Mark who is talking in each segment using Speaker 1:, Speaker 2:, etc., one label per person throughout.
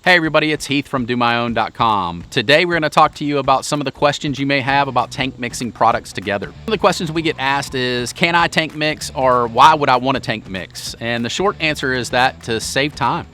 Speaker 1: Hey everybody, it's Heath from DoMyOwn.com. Today we're going to talk to you about some of the questions you may have about tank mixing products together. One of the questions we get asked is, can I tank mix, or why would I want to tank mix? And the short answer is that to save time.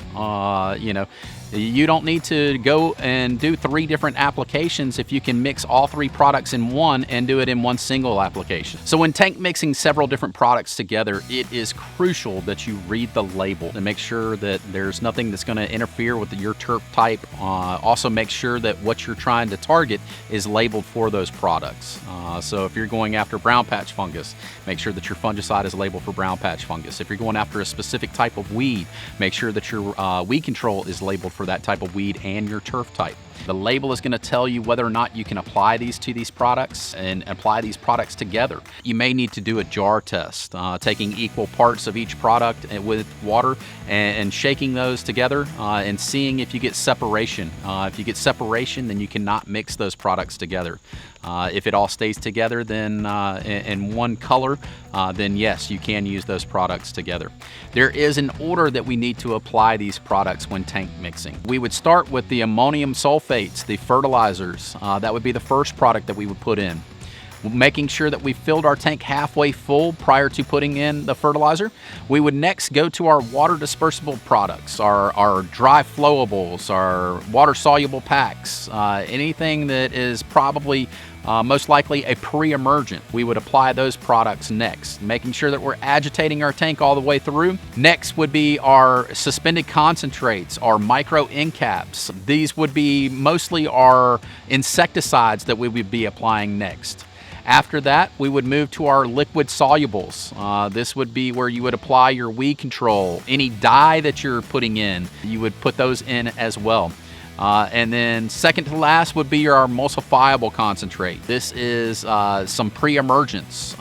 Speaker 1: You don't need to go and do 3 different applications if you can mix all 3 products in one and do it in one single application. So when tank mixing several different products together, it is crucial that you read the label and make sure that there's nothing that's going to interfere with your turf type. Also make sure that what you're trying to target is labeled for those products. So if you're going after brown patch fungus, make sure that your fungicide is labeled for brown patch fungus. If you're going after a specific type of weed, make sure that your weed control is labeled for that type of weed and your turf type. The label is going to tell you whether or not you can apply these to these products and apply these products together. You may need to do a jar test, taking equal parts of each product with water and shaking those together and seeing if you get separation. If you get separation, then you cannot mix those products together. If it all stays together then in one color, then yes, you can use those products together. There is an order that we need to apply these products when tank mixing. We would start with the ammonium sulfates, the fertilizers. That would be the first product that we would put in. Making sure that we filled our tank halfway full prior to putting in the fertilizer. We would next go to our water dispersible products, our dry flowables, our water soluble packs, anything that is probably most likely a pre-emergent. We would apply those products next, making sure that we're agitating our tank all the way through. Next would be our suspended concentrates, our micro end caps. These would be mostly our insecticides that we would be applying next. After that, we would move to our liquid solubles. This would be where you would apply your weed control. Any dye that you're putting in, you would put those in as well. And then second to last would be your emulsifiable concentrate. This is some pre-emergents.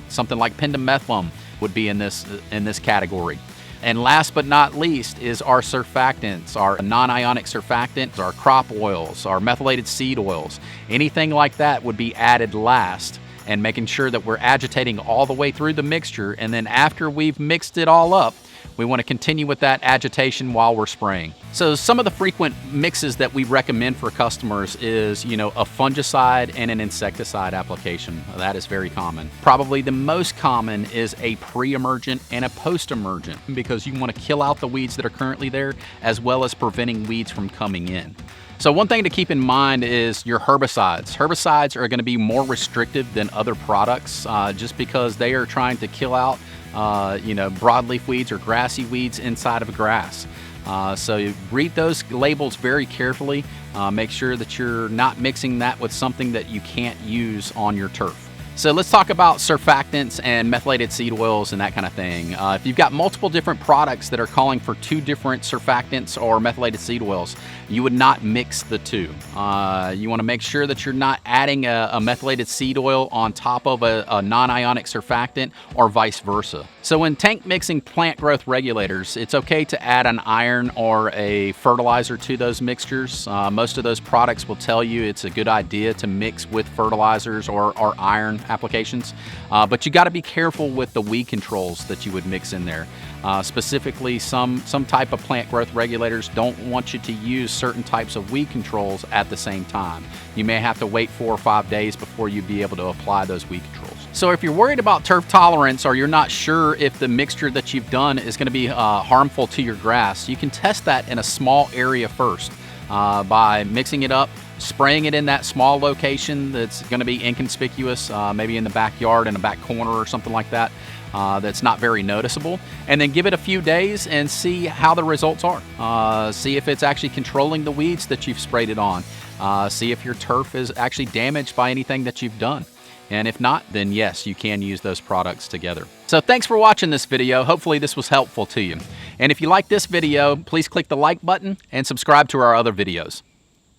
Speaker 1: Something like pendimethalin would be in this category. And last but not least is our surfactants, our non-ionic surfactants, our crop oils, our methylated seed oils. Anything like that would be added last, and making sure that we're agitating all the way through the mixture. And then after we've mixed it all up, we want to continue with that agitation while we're spraying. So some of the frequent mixes that we recommend for customers is, a fungicide and an insecticide application. That is very common. Probably the most common is a pre-emergent and a post-emergent, because you want to kill out the weeds that are currently there, as well as preventing weeds from coming in. So one thing to keep in mind is your herbicides. Herbicides are going to be more restrictive than other products just because they are trying to kill out broadleaf weeds or grassy weeds inside of grass. So you read those labels very carefully. Make sure that you're not mixing that with something that you can't use on your turf. So let's talk about surfactants and methylated seed oils and that kind of thing. If you've got multiple different products that are calling for 2 different surfactants or methylated seed oils, you would not mix the 2. You want to make sure that you're not adding a methylated seed oil on top of a non-ionic surfactant, or vice versa. So when tank mixing plant growth regulators, it's okay to add an iron or a fertilizer to those mixtures. Most of those products will tell you it's a good idea to mix with fertilizers or iron applications, but you got to be careful with the weed controls that you would mix in there. Specifically, some type of plant growth regulators don't want you to use certain types of weed controls at the same time. You may have to wait 4 or 5 days before you be able to apply those weed controls. So if you're worried about turf tolerance, or you're not sure if the mixture that you've done is going to be harmful to your grass, you can test that in a small area first by mixing it up, spraying it in that small location that's going to be inconspicuous, maybe in the backyard, in a back corner or something like that, that's not very noticeable, and then give it a few days and see how the results are. See if it's actually controlling the weeds that you've sprayed it on. See if your turf is actually damaged by anything that you've done. And if not, then yes, you can use those products together. So thanks for watching this video. Hopefully this was helpful to you. And if you like this video, please click the like button and subscribe to our other videos.